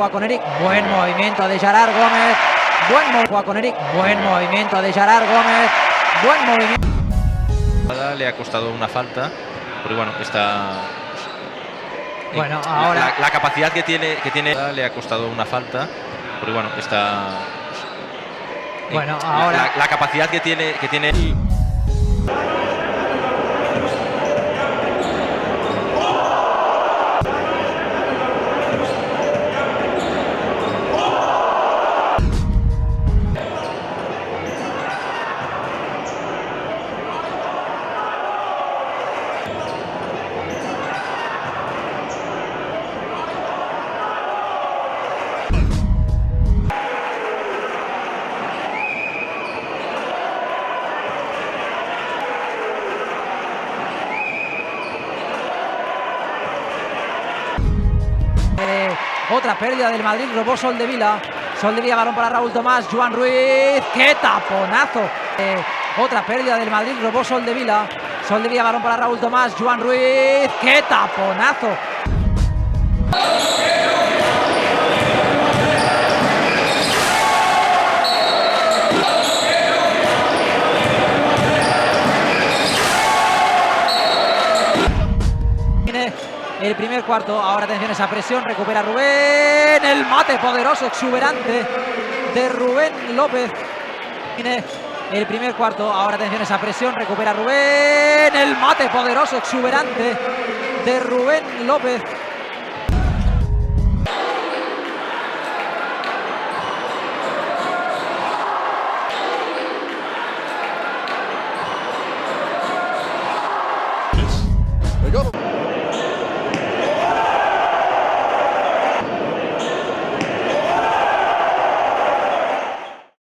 juega con Eric, buen movimiento de Gerard Gómez, juega con Eric, buen movimiento de Gerard Gómez, buen movimiento. Le ha costado una falta, pero bueno, está. Bueno, ahora la capacidad que tiene le ha costado una falta, pero bueno, está. Bueno, ahora la capacidad que tiene otra pérdida del Madrid, robó Soldevila, balón para Raúl Tomás, Joan Ruiz, ¡qué taponazo! Otra pérdida del Madrid, robó Soldevila, balón para Raúl Tomás, Joan Ruiz, ¡qué taponazo! El primer cuarto, ahora atención a esa presión, recupera Rubén, el mate poderoso, exuberante de Rubén López. El primer cuarto, ahora atención a esa presión, recupera Rubén, el mate poderoso, exuberante de Rubén López. They go.